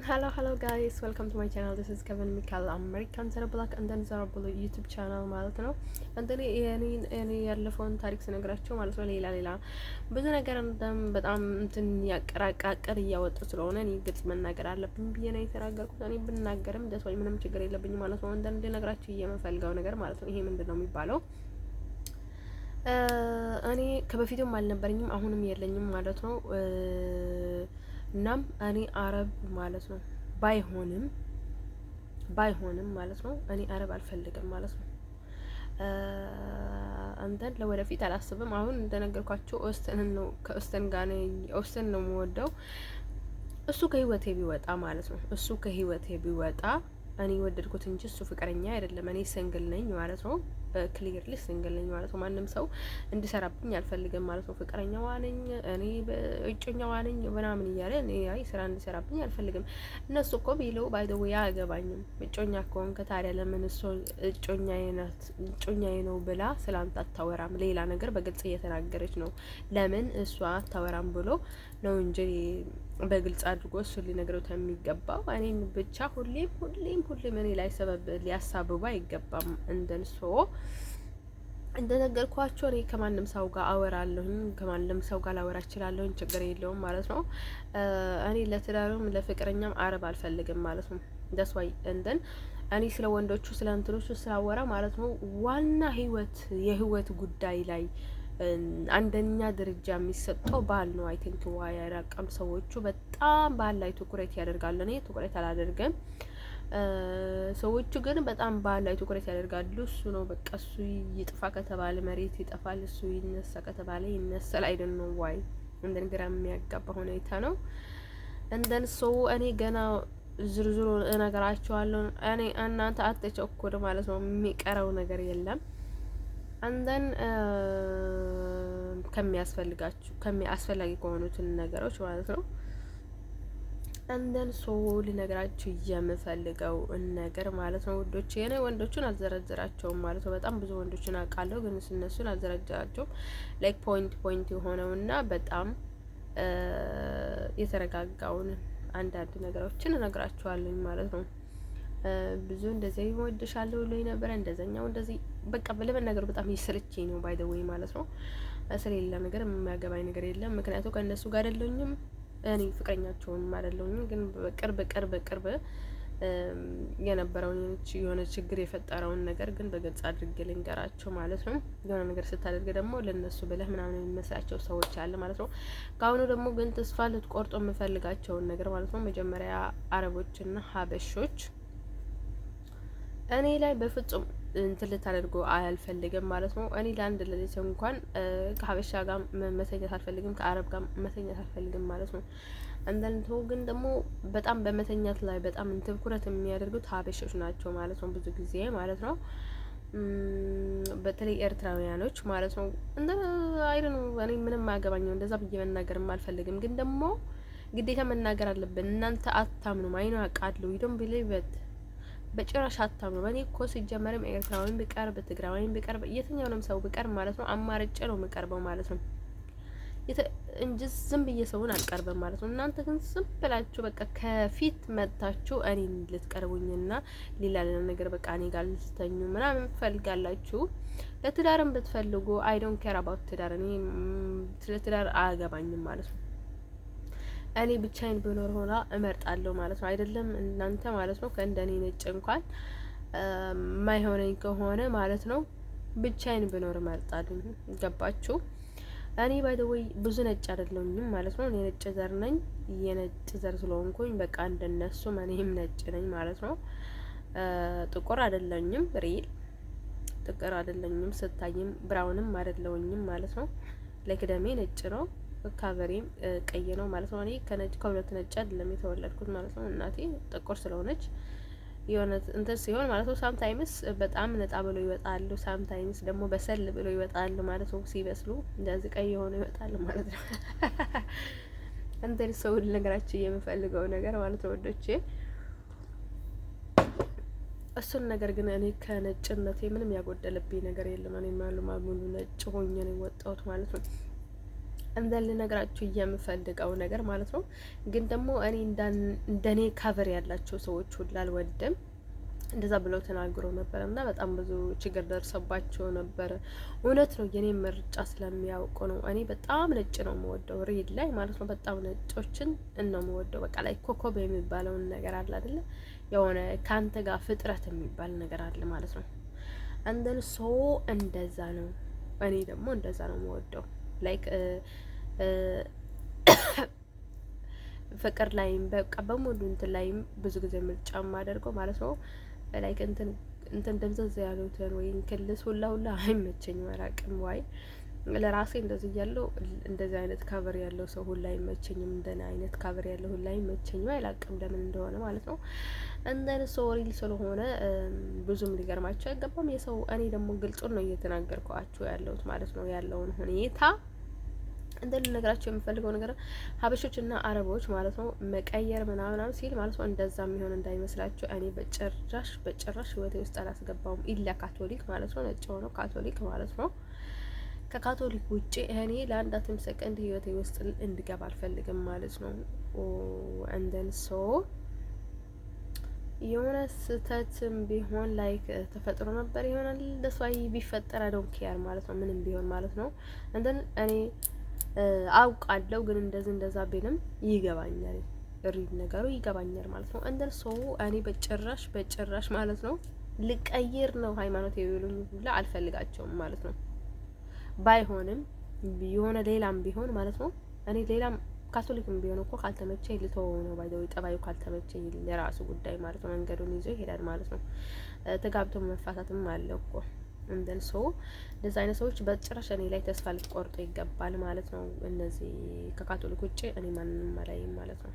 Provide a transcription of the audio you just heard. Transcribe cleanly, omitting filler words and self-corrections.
Hello guys, welcome to my channel. This is Kevin Mikal American Zara Black and then Zara Blue YouTube channel ማለት ነው። እንደኔ እኔ ያለፈውን ታሪክ ስነግራቸው ማለት ነው ሌላ ብዙ ነገር በጣም እንትን ያቀራቃቀር እያወጡ ስለሆነ እኔ ግልጽ መናገር አለብኝ ብዬ ነው የተናገርኩት። እኔ ብናገርም ደስ ወይ ምንም ችግር የለብኝም ማለት ነው። እንደኔ ልነግራችሁ የምፈልገው ነገር ማለት ነው ይሄ ምንድነው የሚባለው እኔ ከበፊቱም አልነበረኝም አሁንም የለኝም ማለት ነው። እናም እኔ አረብ ማለት ነው ባይሆንም ማለት ነው እኔ አረብ አልፈልግም ማለት ነው። አንተን ለወደፊት አላስብም። አሁን እንደነገርኳችሁ ከኦስተን ጋር ኦስተን ነው የምወደው። እሱ ከህይወቴ ቢወጣ ማለት ነው እሱ ከህይወቴ ቢወጣ እኔ ወደድኩት እንጂ እሱ ፍቅረኛ አይደለም። እኔ ሲንግል ነኝ ማለት ነው። ክሊርሊ ሲንግል ነኝ ማለት ነው። ማንም ሰው እንዲሰራብኝ አልፈልግም ማለት ነው። ፍቅረኛዋ ነኝ እኔ እጮኛዋ ነኝ ምናምን እያለ እኔ ስራ እንዲሰራብኝ አልፈልግም። እነሱ እኮ ቢለው ባይ ዘ ዌይ አያገባኝም። እጮኛ ከሆንክ ታዲያ ለምን እሱ እጮኛዬ ነው ብላ ስላንተ አታወራም? ሌላ ነገር በግልጽ እየተናገረች ነው። ለምን እሷ አታወራም ብሎ ነው እንጂ በግልጽ አድርጎ እሱ ሊነግረው የሚገባው እኔን ብቻ ሁሌም እኔ ላይ ሰበብ ሊያሳብቡ አይገባም። እንደንሶ እንደነገርኳቸው እኔ ከማንም ሰው ጋር አወራለሁኝ፣ ከማንም ሰው ጋር ላወራ እችላለሁኝ፣ ችግር የለውም ማለት ነው። እኔ ለትዳሩም ለፍቅረኛም አረብ አልፈልግም ማለት ነው። ደስ ዋይ እንደን እኔ ስለ ወንዶቹ ስለ እንትኖቹ ስላወራ ማለት ነው ዋና የህይወት ጉዳይ ላይ አንደኛ ደረጃ የሚሰጠው ባል ነው። አይ ቲንክ ዋይ ያራቀም ሰዎቹ በጣም ባል ላይ ትኩረት ያደርጋሉ። እኔ ትኩረት አላደርግም። ሰዎቹ ግን በጣም ባል ላይ ትኩረት ያደርጋሉ። እሱ ነው በቃ እሱ ይጥፋ ከተባለ መሬት ይጠፋል፣ እሱ ይነሳ ከተባለ ይነሳል። አይደል ነው ዋይ እንደን ግራ የሚያጋባ ሁኔታ ነው። እንደን ሰው እኔ ገና ዝርዝሩ እነግራችኋለሁ። እኔ እናንተ አትቸኩሉ ማለት ነው። የሚቀረው ነገር የለም። አንደን ከሚያስፈልጋችሁ ከሆኑትን ነገሮች ማለት ነው። አንደን ሰው ልነግራችሁ የምፈልገው ነገር ማለት ነው ውዶች፣ የኔ ወንዶቹን አልዘረዝራቸውም ማለት ነው። በጣም ብዙ ወንዶችን አውቃለሁ፣ ግን እነሱን አልዘረዝራቸውም። ላይክ ፖይንት የሆነውና በጣም የተረጋጋውን አንዳንድ ነገሮችን እነግራችኋለሁ ማለት ነው። ብዙ እንደዚህ ይወድሻለሁ ብሎኝ ነበር፣ እንደዛኛው እንደዚህ በቃ ለመናገር በጣም ይስልችኝ ነው ባይ ዘ ዌይ ማለት ነው። ስለሌላ ነገር የሚያገባኝ ነገር የለም። ምክንያቱም ከእነሱ ጋር አይደለሁኝም፣ እኔ ፍቅረኛቸውንም አይደለሁኝም። ግን ቅርብ የነበረውን የሆነ ችግር የፈጠረውን ነገር ግን በግልጽ አድርጌ ልንገራቸው ማለት ነው። የሆነ ነገር ስታደርግ ደግሞ ለነሱ ብለህ ምናምን የሚመስላቸው ሰዎች አለ ማለት ነው። ከአሁኑ ደግሞ ግን ተስፋ ልትቆርጦ የምፈልጋቸውን ነገር ማለት ነው። መጀመሪያ አረቦችና ሀበሾች እኔ ላይ በፍጹም እንትን ልታደርጉ አልፈልግም ማለት ነው። እኔ ለአንድ ሌሊት እንኳን ከሀበሻ ጋር መተኛት አልፈልግም፣ ከአረብ ጋር መተኛት አልፈልግም ማለት ነው። አንዳንዱ ግን ደግሞ በጣም በመተኛት ላይ በጣም ትኩረት የሚያደርጉት ሀበሾች ናቸው ማለት ነው፣ ብዙ ጊዜ ማለት ነው። በተለይ ኤርትራውያኖች ማለት ነው። እንደ አይደን እኔ ምንም አያገባኝም፣ እንደዛ ብዬ መናገርም አልፈልግም። ግን ደግሞ ግዴታ መናገር አለብን። እናንተ አታምኑም፣ አይኑ አቃሉ ይዶም ቢሊቭ በጭራሽ አታምኑ። በእኔ እኮ ሲጀመርም ኤርትራዊም ቢቀርብ ትግራዊም ቢቀርብ የትኛውንም ሰው ቢቀርብ ማለት ነው አማርጬ ነው የምቀርበው ማለት ነው እንጂ ዝም ብዬ ሰውን አልቀርብም ማለት ነው። እናንተ ግን ዝም ብላችሁ በቃ ከፊት መጥታችሁ እኔን ልትቀርቡኝና ሌላ ነገር በቃ እኔ ጋር ልትተኙ ምናምን ትፈልጋላችሁ። ለትዳርም ብትፈልጉ አይ ዶንት ኬር አባውት ትዳር፣ እኔ ስለ ትዳር አያገባኝም ማለት ነው። እኔ ብቻዬን ብኖር ሆና እመርጣለሁ ማለት ነው። አይደለም እናንተ ማለት ነው። ከእንደኔ ነጭ እንኳን ማይሆነኝ ከሆነ ማለት ነው ብቻዬን ብኖር እመርጣለሁ። ገባችሁ? እኔ ባይ ዘ ዌይ ብዙ ነጭ አይደለሁኝም ማለት ነው። እኔ ነጭ ዘር ነኝ። የነጭ ዘር ስለሆንኩኝ በቃ እንደነሱ እኔም ነጭ ነኝ ማለት ነው። ጥቁር አይደለሁኝም፣ ሪል ጥቁር አይደለሁኝም። ስታይም ብራውንም አይደለሁኝም ማለት ነው። ለክደሜ ነጭ ነው፣ ካቨሪም ቀይ ነው ማለት ነው። እኔ ከሁለት ነጭ አይደለም የተወለድኩት ማለት ነው። እናቴ ጥቁር ስለሆነች የሆነ እንትን ሲሆን ማለት ነው ሳምታይምስ በጣም ነጣ ብሎ ይወጣሉ፣ ሳምታይምስ ደግሞ በሰል ብሎ ይወጣሉ ማለት ነው። ሲበስሉ እንደዚህ ቀይ ሆኖ ይወጣሉ ማለት ነው። እንትን ሰው ልነግራችሁ የምፈልገው ነገር ማለት ነው ወዶቼ፣ እሱን ነገር ግን እኔ ከነጭነቴ ምንም ያጎደለብኝ ነገር የለም። እኔ ሙሉ ነጭ ሆኜ ነው የወጣሁት ማለት ነው። ልነግራችሁ የምፈልገው ነገር ማለት ነው። ግን ደግሞ እኔ እንደኔ ካቨር ያላቸው ሰዎች ሁላ አልወድም። እንደዛ ብለው ተናግረው ነበር እና በጣም ብዙ ችግር ደርሰባቸው ነበር። እውነት ነው፣ የኔ ምርጫ ስለሚያውቁ ነው። እኔ በጣም ነጭ ነው የምወደው ሪድ ላይ ማለት ነው። በጣም ነጮችን ነው የምወደው። በቃ ላይ ኮከብ የሚባለውን ነገር አለ አይደለ? የሆነ ካንተ ጋር ፍጥረት የሚባል ነገር አለ ማለት ነው። አንደን ሶ እንደዛ ነው። እኔ ደግሞ እንደዛ ነው የምወደው። ላይክ ፍቅር ላይም በቃ በሙሉ እንትን ላይም ብዙ ጊዜ ምርጫ የማደርገው ማለት ነው። ላይክ እንትን ደብዘዝ ያሉትን ወይ ክልስ ሁላ አይመቸኝም። አላቅም ዋይ ለራሴ እንደዚህ ያለው እንደዚህ አይነት ካቨር ያለው ሰው ሁላ አይመቸኝም። እንደኔ አይነት ካቨር ያለው ሁላ አይመቸኝም። አላቅም ለምን እንደሆነ ማለት ነው። እንደነ ሶሪ ስለሆነ ብዙም ሊገርማቸው አይገባም የሰው። እኔ ደግሞ ግልጹን ነው እየተናገርኳችሁ ያለሁት ማለት ነው ያለውን ሁኔታ ልነግራቸው የምፈልገው ነገር ሀበሾች እና አረቦች ማለት ነው መቀየር ምናምን ሲል ማለት ነው እንደዛ የሚሆን እንዳይመስላችሁ። እኔ በጭራሽ ህይወቴ ውስጥ አላስገባውም። ኢላ ካቶሊክ ማለት ነው፣ ነጭ ሆነው ካቶሊክ ማለት ነው። ከካቶሊክ ውጪ እኔ ለአንዳትም ሰከንድ ህይወቴ ውስጥ እንድገባ አልፈልግም ማለት ነው። እንደን ሶ የሆነ ስህተትም ቢሆን ላይክ ተፈጥሮ ነበር ይሆናል ለሷይ ቢፈጠር አይ ዶንት ኬር ማለት ነው፣ ምንም ቢሆን ማለት ነው። እንደን እኔ አውቃለሁ ግን እንደዛ ቢልም ይገባኛል፣ ሪድ ነገሩ ይገባኛል ማለት ነው። እንደር ሶ እኔ በጭራሽ ማለት ነው ልቀይር ነው ሃይማኖት የቤሉኝ ሁላ አልፈልጋቸውም ማለት ነው። ባይሆንም የሆነ ሌላም ቢሆን ማለት ነው እኔ ሌላም ካቶሊክም ቢሆን እኮ ካልተመቸኝ ልተወው ነው። ባይዘው ጠባዩ ካልተመቸኝ የራሱ ጉዳይ ማለት ነው፣ መንገዱን ይዞ ይሄዳል ማለት ነው። ተጋብቶ መፋታትም አለ እኮ እንደን ሶ እንደዛ አይነት ሰዎች በጭራሽ እኔ ላይ ተስፋ ልትቆርጡ ይገባል ማለት ነው። እነዚህ ከካቶሊክ ውጪ እኔ ማንንም አላይም ማለት ነው።